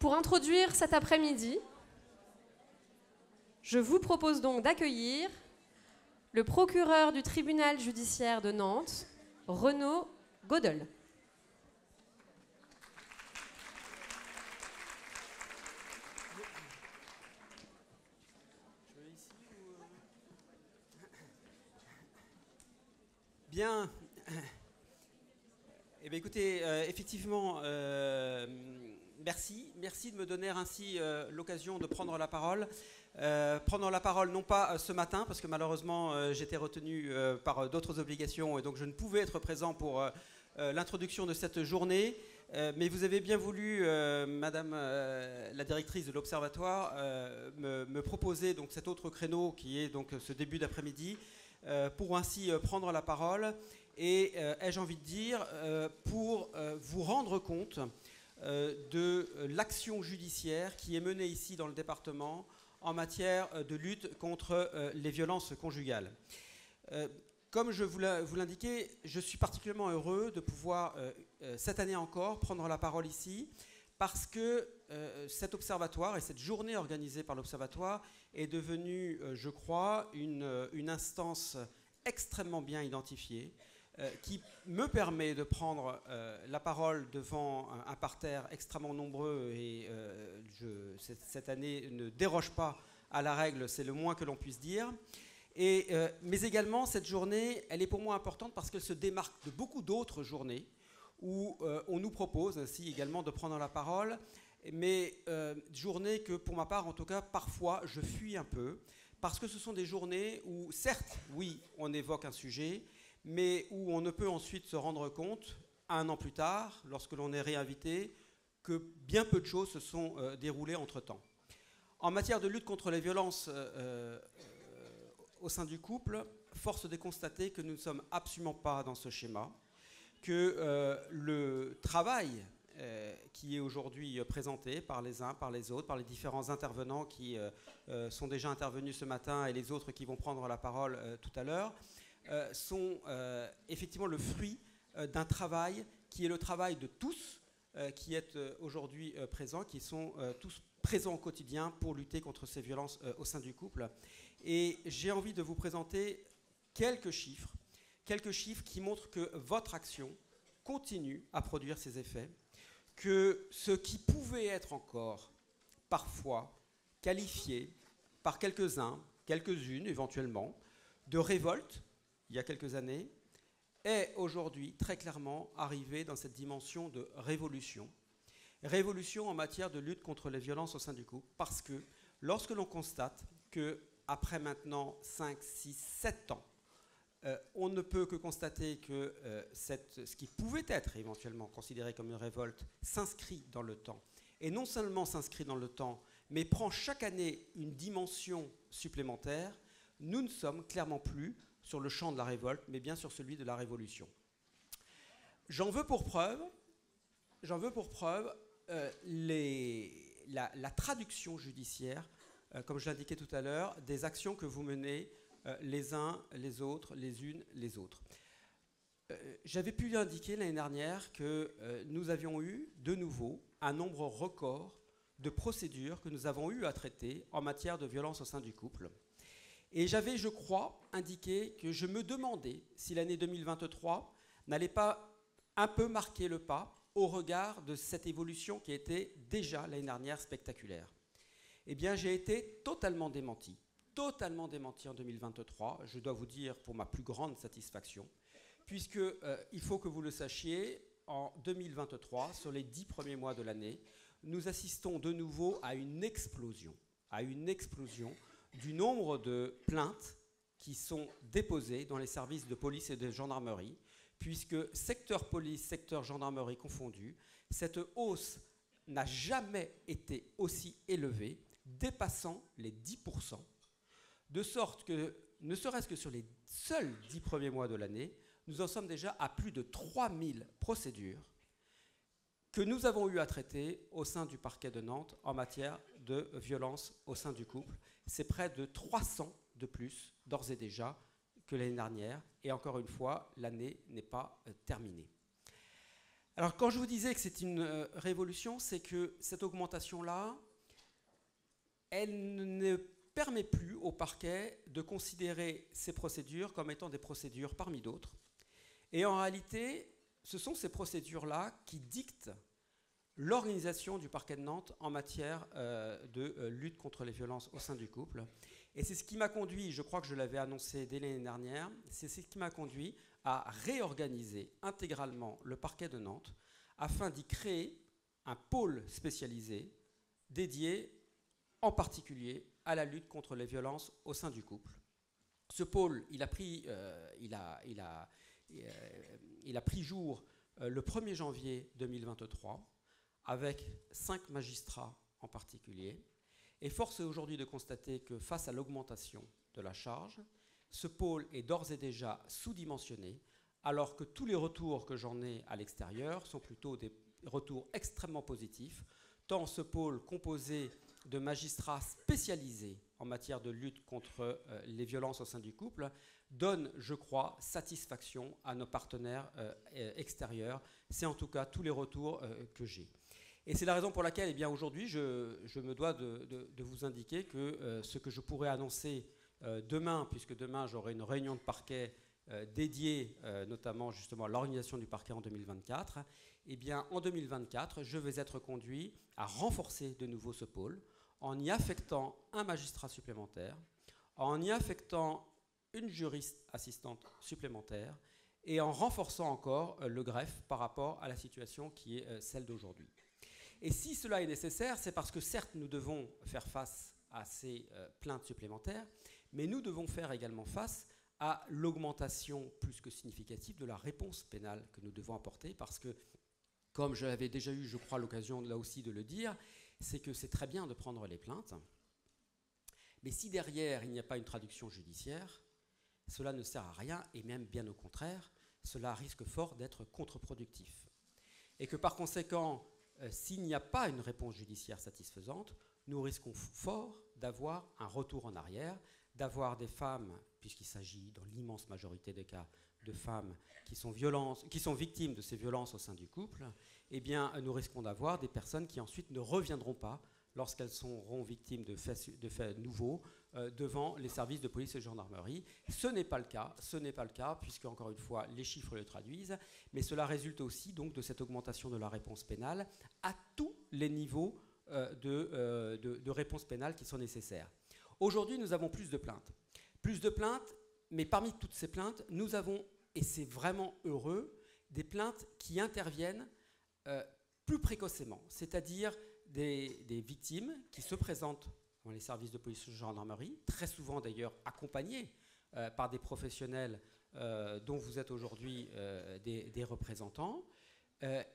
Pour introduire cet après-midi, je vous propose donc d'accueillir le procureur du tribunal judiciaire de Nantes, Renaud Godel. Bien. Eh bien, écoutez, effectivement, merci de me donner ainsi l'occasion de prendre la parole. Prendre la parole non pas ce matin, parce que malheureusement j'étais retenu par d'autres obligations et donc je ne pouvais être présent pour l'introduction de cette journée. Mais vous avez bien voulu, Madame la directrice de l'Observatoire, me proposer donc cet autre créneau qui est donc ce début d'après-midi pour ainsi prendre la parole et, ai-je envie de dire, pour vous rendre compte de l'action judiciaire qui est menée ici dans le département en matière de lutte contre les violences conjugales. Comme je vous l'indiquais, je suis particulièrement heureux de pouvoir, cette année encore, prendre la parole ici, parce que cet observatoire et cette journée organisée par l'observatoire est devenue, je crois, une instance extrêmement bien identifiée, qui me permet de prendre la parole devant un parterre extrêmement nombreux et cette année ne déroge pas à la règle, c'est le moins que l'on puisse dire. Mais également, cette journée, elle est pour moi importante parce qu'elle se démarque de beaucoup d'autres journées où on nous propose ainsi également de prendre la parole, mais journées que pour ma part, en tout cas, parfois, je fuis un peu parce que ce sont des journées où, certes, oui, on évoque un sujet, mais où on ne peut ensuite se rendre compte, un an plus tard, lorsque l'on est réinvité, que bien peu de choses se sont déroulées entre-temps. En matière de lutte contre les violences au sein du couple, force est de constater que nous ne sommes absolument pas dans ce schéma, que le travail qui est aujourd'hui présenté par les uns, par les autres, par les différents intervenants qui sont déjà intervenus ce matin et les autres qui vont prendre la parole tout à l'heure, sont effectivement le fruit d'un travail qui est le travail de tous qui est aujourd'hui présents, qui sont tous présents au quotidien pour lutter contre ces violences au sein du couple. Et j'ai envie de vous présenter quelques chiffres qui montrent que votre action continue à produire ses effets, que ce qui pouvait être encore parfois qualifié par quelques-uns, quelques-unes éventuellement, de révolte, il y a quelques années, est aujourd'hui très clairement arrivé dans cette dimension de révolution. Révolution en matière de lutte contre les violences au sein du couple, parce que lorsque l'on constate qu'après maintenant 5, 6, 7 ans, on ne peut que constater que ce qui pouvait être éventuellement considéré comme une révolte s'inscrit dans le temps. Et non seulement s'inscrit dans le temps, mais prend chaque année une dimension supplémentaire, nous ne sommes clairement plus sur le champ de la révolte, mais bien sur celui de la révolution. J'en veux pour preuve la traduction judiciaire, comme je l'indiquais tout à l'heure, des actions que vous menez les uns, les autres, les unes, les autres. J'avais pu indiquer l'année dernière que nous avions eu de nouveau un nombre record de procédures que nous avons eu à traiter en matière de violence au sein du couple. Et j'avais, je crois, indiqué que je me demandais si l'année 2023 n'allait pas un peu marquer le pas au regard de cette évolution qui était déjà l'année dernière spectaculaire. Eh bien, j'ai été totalement démenti en 2023, je dois vous dire pour ma plus grande satisfaction, puisque il faut que vous le sachiez, en 2023, sur les 10 premiers mois de l'année, nous assistons de nouveau à une explosion du nombre de plaintes qui sont déposées dans les services de police et de gendarmerie, puisque secteur police, secteur gendarmerie confondus, cette hausse n'a jamais été aussi élevée, dépassant les 10%, de sorte que, ne serait-ce que sur les seuls 10 premiers mois de l'année, nous en sommes déjà à plus de 3000 procédures que nous avons eu à traiter au sein du parquet de Nantes en matière de violence au sein du couple. C'est près de 300 de plus, d'ores et déjà, que l'année dernière. Et encore une fois, l'année n'est pas terminée. Alors quand je vous disais que c'est une révolution, c'est que cette augmentation-là, elle ne permet plus au parquet de considérer ces procédures comme étant des procédures parmi d'autres. Et en réalité, ce sont ces procédures-là qui dictent l'organisation du parquet de Nantes en matière de lutte contre les violences au sein du couple. Et c'est ce qui m'a conduit, je crois que je l'avais annoncé dès l'année dernière, c'est ce qui m'a conduit à réorganiser intégralement le parquet de Nantes afin d'y créer un pôle spécialisé dédié en particulier à la lutte contre les violences au sein du couple. Ce pôle, il a pris jour le 1er janvier 2023 avec 5 magistrats en particulier. Et force est aujourd'hui de constater que face à l'augmentation de la charge, ce pôle est d'ores et déjà sous-dimensionné, alors que tous les retours que j'en ai à l'extérieur sont plutôt des retours extrêmement positifs, tant ce pôle composé de magistrats spécialisés en matière de lutte contre les violences au sein du couple donne, je crois, satisfaction à nos partenaires extérieurs. C'est en tout cas tous les retours que j'ai. Et c'est la raison pour laquelle, eh bien, aujourd'hui, je me dois de vous indiquer que ce que je pourrais annoncer demain, puisque demain j'aurai une réunion de parquet dédiée notamment justement à l'organisation du parquet en 2024, eh bien, en 2024, je vais être conduit à renforcer de nouveau ce pôle en y affectant un magistrat supplémentaire, en y affectant une juriste assistante supplémentaire et en renforçant encore le greffe par rapport à la situation qui est celle d'aujourd'hui. Et si cela est nécessaire, c'est parce que certes, nous devons faire face à ces plaintes supplémentaires, mais nous devons faire également face à l'augmentation plus que significative de la réponse pénale que nous devons apporter, parce que, comme je l'avais déjà eu, je crois, l'occasion là aussi de le dire, c'est que c'est très bien de prendre les plaintes, mais si derrière, il n'y a pas une traduction judiciaire, cela ne sert à rien, et même bien au contraire, cela risque fort d'être contre-productif. Et que par conséquent, s'il n'y a pas une réponse judiciaire satisfaisante, nous risquons fort d'avoir un retour en arrière, d'avoir des femmes, puisqu'il s'agit dans l'immense majorité des cas de femmes qui sont victimes de ces violences au sein du couple, eh bien, nous risquons d'avoir des personnes qui ensuite ne reviendront pas lorsqu'elles seront victimes de faits nouveaux devant les services de police et de gendarmerie. Ce n'est pas le cas, puisque, encore une fois, les chiffres le traduisent, mais cela résulte aussi donc de cette augmentation de la réponse pénale à tous les niveaux de réponse pénale qui sont nécessaires. Aujourd'hui, nous avons plus de plaintes, mais parmi toutes ces plaintes, nous avons, et c'est vraiment heureux, des plaintes qui interviennent plus précocement, c'est-à-dire des victimes qui se présentent dans les services de police et de gendarmerie, très souvent d'ailleurs accompagnés par des professionnels dont vous êtes aujourd'hui des représentants,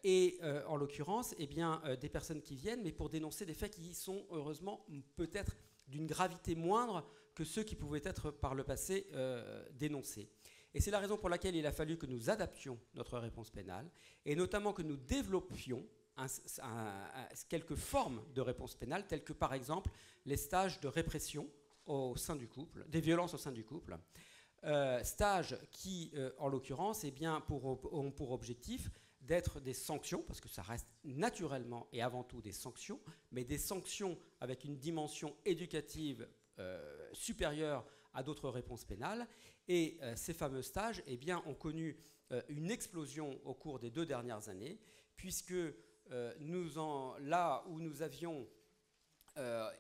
et en l'occurrence, eh bien, des personnes qui viennent, mais pour dénoncer des faits qui sont heureusement peut-être d'une gravité moindre que ceux qui pouvaient être par le passé dénoncés. Et c'est la raison pour laquelle il a fallu que nous adaptions notre réponse pénale, et notamment que nous développions quelques formes de réponse pénale, telles que par exemple les stages de répression au sein du couple, des violences au sein du couple, stages qui, en l'occurrence, eh bien, ont pour objectif d'être des sanctions, parce que ça reste naturellement et avant tout des sanctions, mais des sanctions avec une dimension éducative supérieure à d'autres réponses pénales. Et ces fameux stages, eh bien, ont connu une explosion au cours des 2 dernières années, puisque là où nous avions,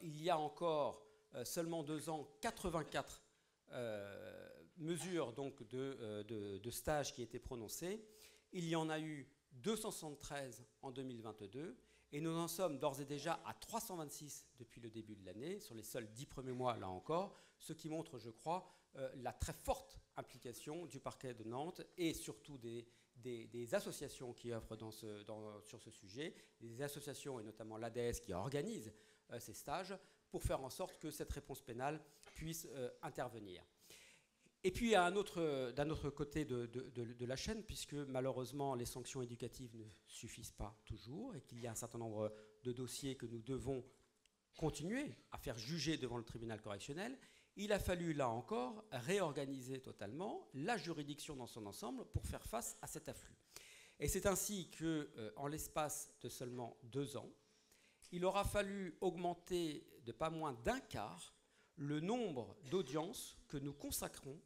il y a encore seulement 2 ans, 84 mesures donc, de stages qui étaient prononcées, il y en a eu 273 en 2022, et nous en sommes d'ores et déjà à 326 depuis le début de l'année, sur les seuls 10 premiers mois, là encore, ce qui montre, je crois, la très forte implication du parquet de Nantes et surtout des associations qui œuvrent sur ce sujet, des associations et notamment l'ADS qui organise ces stages pour faire en sorte que cette réponse pénale puisse intervenir. Et puis, d'un autre côté de la chaîne, puisque malheureusement les sanctions éducatives ne suffisent pas toujours et qu'il y a un certain nombre de dossiers que nous devons continuer à faire juger devant le tribunal correctionnel, il a fallu, là encore, réorganiser totalement la juridiction dans son ensemble pour faire face à cet afflux. Et c'est ainsi qu'en l'espace de seulement 2 ans, il aura fallu augmenter de pas moins d'un quart le nombre d'audiences que nous consacrons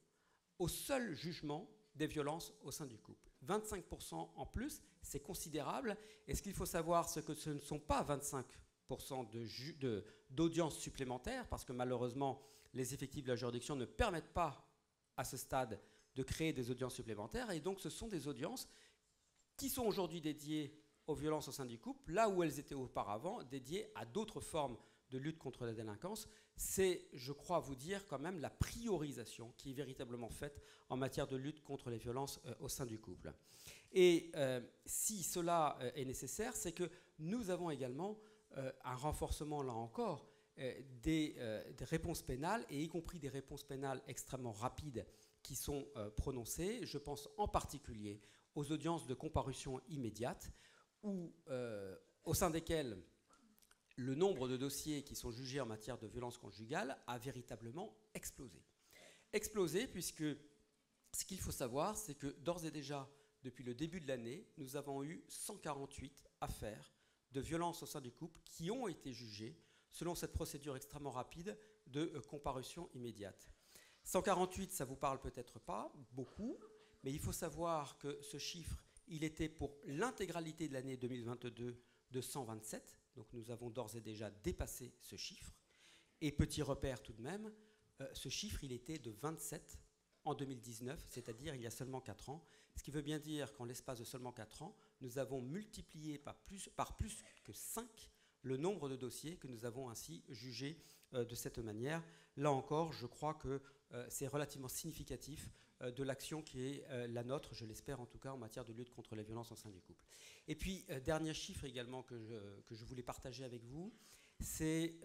au seul jugement des violences au sein du couple. 25% en plus, c'est considérable. Et ce qu'il faut savoir, c'est que ce ne sont pas 25% d'audiences supplémentaires, parce que malheureusement, les effectifs de la juridiction ne permettent pas à ce stade de créer des audiences supplémentaires. Et donc, ce sont des audiences qui sont aujourd'hui dédiées aux violences au sein du couple, là où elles étaient auparavant dédiées à d'autres formes de lutte contre la délinquance. C'est, je crois vous dire, quand même la priorisation qui est véritablement faite en matière de lutte contre les violences au sein du couple. Et si cela est nécessaire, c'est que nous avons également un renforcement, là encore, des réponses pénales, et y compris des réponses pénales extrêmement rapides qui sont prononcées. Je pense en particulier aux audiences de comparution immédiate, au sein desquelles le nombre de dossiers qui sont jugés en matière de violence conjugale a véritablement explosé. Explosé puisque ce qu'il faut savoir, c'est que d'ores et déjà, depuis le début de l'année, nous avons eu 148 affaires de violence au sein du couple qui ont été jugées selon cette procédure extrêmement rapide de comparution immédiate. 148, ça ne vous parle peut-être pas beaucoup, mais il faut savoir que ce chiffre, il était pour l'intégralité de l'année 2022 de 127, donc nous avons d'ores et déjà dépassé ce chiffre. Et petit repère tout de même, ce chiffre, il était de 27 en 2019, c'est-à-dire il y a seulement 4 ans, ce qui veut bien dire qu'en l'espace de seulement 4 ans, nous avons multiplié par plus que 5 le nombre de dossiers que nous avons ainsi jugés de cette manière. Là encore, je crois que c'est relativement significatif de l'action qui est la nôtre, je l'espère en tout cas, en matière de lutte contre les violences au sein du couple. Et puis, dernier chiffre également que je voulais partager avec vous, c'est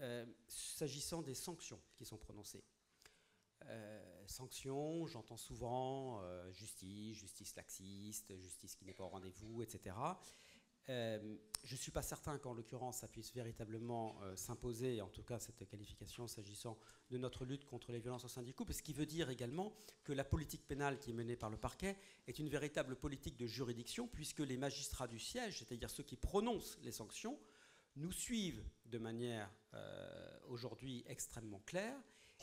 s'agissant des sanctions qui sont prononcées. Sanctions, j'entends souvent justice laxiste, justice qui n'est pas au rendez-vous, etc. Je ne suis pas certain qu'en l'occurrence ça puisse véritablement s'imposer, en tout cas cette qualification s'agissant de notre lutte contre les violences au sein du couple, ce qui veut dire également que la politique pénale qui est menée par le parquet est une véritable politique de juridiction, puisque les magistrats du siège, c'est-à-dire ceux qui prononcent les sanctions, nous suivent de manière aujourd'hui extrêmement claire,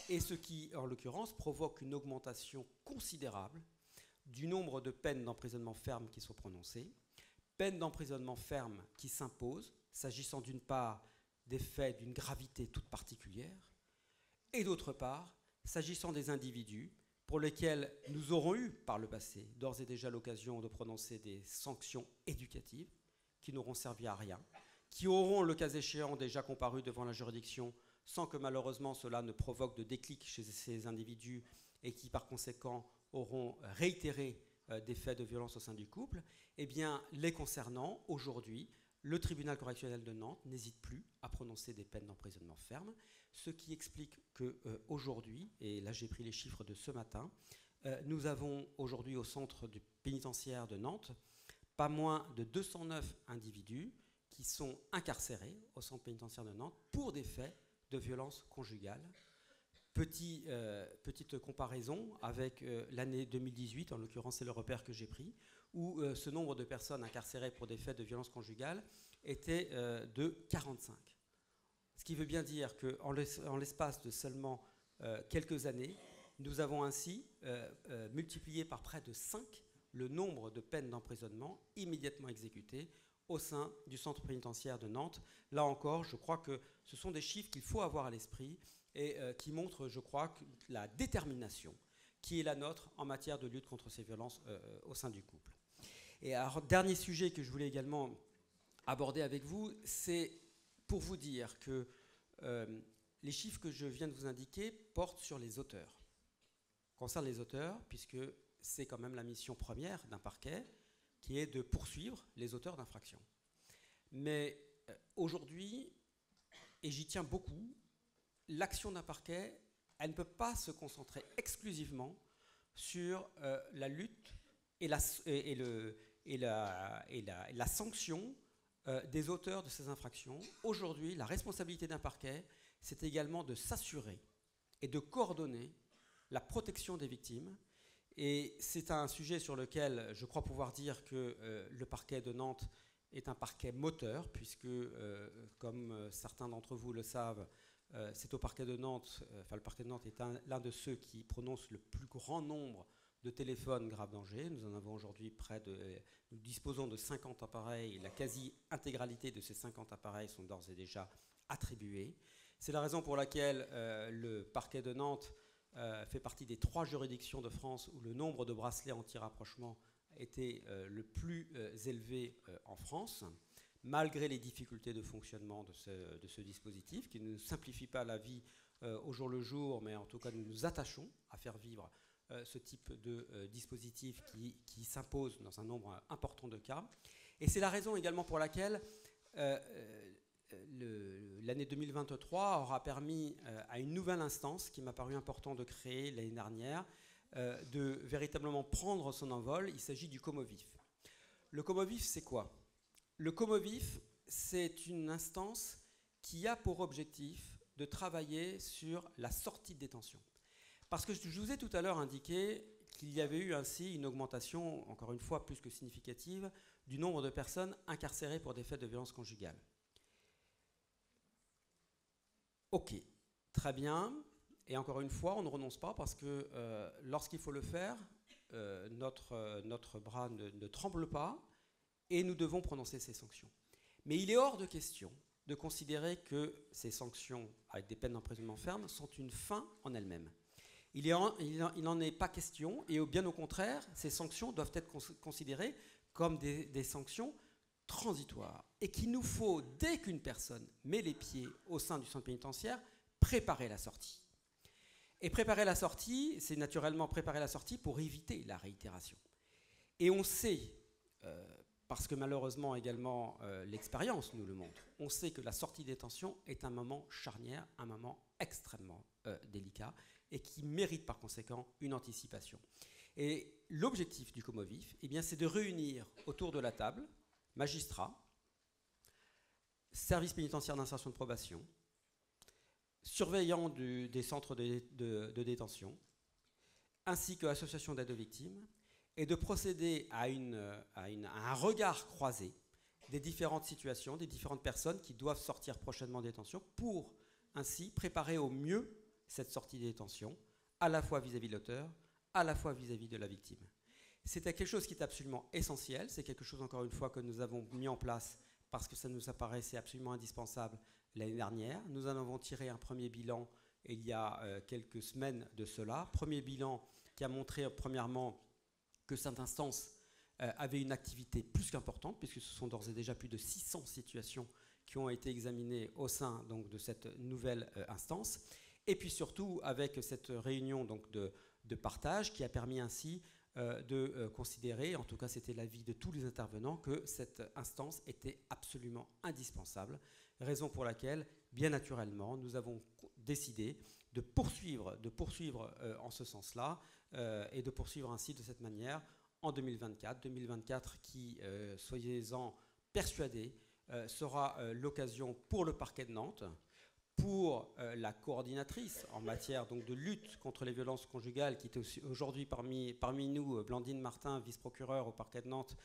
et ce qui, en l'occurrence, provoque une augmentation considérable du nombre de peines d'emprisonnement ferme qui sont prononcées, peines d'emprisonnement ferme qui s'imposent, s'agissant d'une part des faits d'une gravité toute particulière, et d'autre part, s'agissant des individus pour lesquels nous aurons eu par le passé d'ores et déjà l'occasion de prononcer des sanctions éducatives qui n'auront servi à rien, qui auront, le cas échéant, déjà comparu devant la juridiction sans que malheureusement cela ne provoque de déclic chez ces individus et qui par conséquent auront réitéré des faits de violence au sein du couple, eh bien, les concernant, aujourd'hui, le tribunal correctionnel de Nantes n'hésite plus à prononcer des peines d'emprisonnement ferme, ce qui explique qu'aujourd'hui, et là j'ai pris les chiffres de ce matin, nous avons aujourd'hui au centre du pénitentiaire de Nantes pas moins de 209 individus qui sont incarcérés au centre pénitentiaire de Nantes pour des faits de violence conjugale. Petite comparaison avec l'année 2018, en l'occurrence c'est le repère que j'ai pris, où ce nombre de personnes incarcérées pour des faits de violence conjugale était de 45. Ce qui veut bien dire qu'en l'espace de seulement quelques années, nous avons ainsi multiplié par près de 5 le nombre de peines d'emprisonnement immédiatement exécutées au sein du centre pénitentiaire de Nantes. Là encore, je crois que ce sont des chiffres qu'il faut avoir à l'esprit et qui montrent, je crois, la détermination qui est la nôtre en matière de lutte contre ces violences au sein du couple. Et alors, dernier sujet que je voulais également aborder avec vous, c'est pour vous dire que les chiffres que je viens de vous indiquer portent sur les auteurs. Concernent les auteurs, puisque c'est quand même la mission première d'un parquet, qui est de poursuivre les auteurs d'infractions. Mais aujourd'hui, et j'y tiens beaucoup, l'action d'un parquet, elle ne peut pas se concentrer exclusivement sur la lutte et la sanction des auteurs de ces infractions. Aujourd'hui, la responsabilité d'un parquet, c'est également de s'assurer et de coordonner la protection des victimes. Et c'est un sujet sur lequel je crois pouvoir dire que le parquet de Nantes est un parquet moteur, puisque, comme certains d'entre vous le savent, c'est au parquet de Nantes, le parquet de Nantes est l'un de ceux qui prononce le plus grand nombre de téléphones grave danger. Nous en avons aujourd'hui nous disposons de 50 appareils. La quasi-intégralité de ces 50 appareils sont d'ores et déjà attribués. C'est la raison pour laquelle le parquet de Nantes fait partie des 3 juridictions de France où le nombre de bracelets anti-rapprochement était le plus élevé en France, malgré les difficultés de fonctionnement de ce dispositif, qui ne simplifie pas la vie au jour le jour, mais en tout cas nous nous attachons à faire vivre ce type de dispositif qui s'impose dans un nombre important de cas. Et c'est la raison également pour laquelle l'année 2023 aura permis à une nouvelle instance qui m'a paru important de créer l'année dernière, de véritablement prendre son envol. Il s'agit du Comovif. Le Comovif, c'est quoi? Le Comovif, c'est une instance qui a pour objectif de travailler sur la sortie de détention. Parce que je vous ai tout à l'heure indiqué qu'il y avait eu ainsi une augmentation, encore une fois plus que significative, du nombre de personnes incarcérées pour des faits de violence conjugale. Ok, très bien. Et encore une fois, on ne renonce pas parce que lorsqu'il faut le faire, notre bras ne tremble pas et nous devons prononcer ces sanctions. Mais il est hors de question de considérer que ces sanctions, avec des peines d'emprisonnement ferme, sont une fin en elles-mêmes. Il n'en est pas question, et bien au contraire, ces sanctions doivent être considérées comme des sanctions transitoires, et qu'il nous faut, dès qu'une personne met les pieds au sein du centre pénitentiaire, préparer la sortie. Et préparer la sortie, c'est naturellement préparer la sortie pour éviter la réitération. Et on sait, parce que malheureusement également l'expérience nous le montre, on sait que la sortie des détention est un moment charnière, un moment extrêmement délicat, et qui mérite par conséquent une anticipation. Et l'objectif du Comovif, eh bien, c'est de réunir autour de la table magistrats, services pénitentiaires d'insertion de probation, surveillants des centres de détention, ainsi que l'association d'aide aux victimes, et de procéder à un regard croisé des différentes situations, des différentes personnes qui doivent sortir prochainement de détention, pour ainsi préparer au mieux cette sortie de détention, à la fois vis-à-vis de l'auteur, à la fois vis-à-vis de la victime. C'est quelque chose qui est absolument essentiel, c'est quelque chose, encore une fois, que nous avons mis en place parce que ça nous apparaissait absolument indispensable l'année dernière. Nous en avons tiré un premier bilan il y a quelques semaines de cela. Premier bilan qui a montré, premièrement, que cette instance avait une activité plus qu'importante, puisque ce sont d'ores et déjà plus de 600 situations qui ont été examinées au sein donc, de cette nouvelle instance. Et puis surtout avec cette réunion donc, de partage qui a permis ainsi de considérer, en tout cas c'était l'avis de tous les intervenants, que cette instance était absolument indispensable, raison pour laquelle, bien naturellement, nous avons décidé de poursuivre en ce sens-là et de poursuivre ainsi de cette manière en 2024. 2024 qui, soyez-en persuadés, sera l'occasion pour le parquet de Nantes, pour la coordinatrice en matière donc, de lutte contre les violences conjugales, qui est aujourd'hui parmi nous, Blandine Martin, vice-procureure au parquet de Nantes,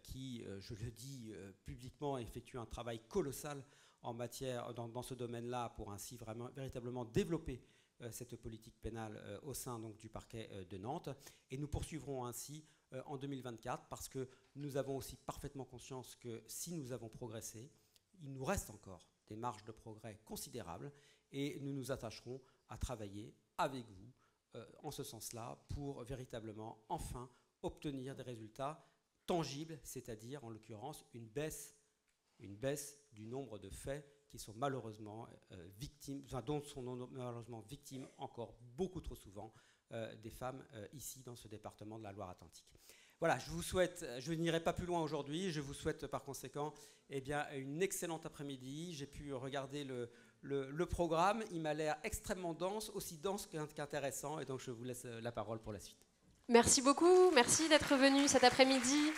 qui, je le dis publiquement, effectue un travail colossal en matière, dans ce domaine-là, pour ainsi véritablement développer cette politique pénale au sein donc, du parquet de Nantes. Et nous poursuivrons ainsi en 2024, parce que nous avons aussi parfaitement conscience que si nous avons progressé, il nous reste encore des marges de progrès considérables, et nous nous attacherons à travailler avec vous en ce sens-là pour véritablement enfin obtenir des résultats tangibles, c'est-à-dire en l'occurrence une baisse du nombre de faits qui sont malheureusement dont sont malheureusement victimes encore beaucoup trop souvent des femmes ici dans ce département de la Loire-Atlantique. Voilà, je n'irai pas plus loin aujourd'hui, je vous souhaite par conséquent une excellente après-midi. J'ai pu regarder le programme, il m'a l'air extrêmement dense, aussi dense qu'intéressant, et donc je vous laisse la parole pour la suite. Merci beaucoup, merci d'être venu cet après-midi.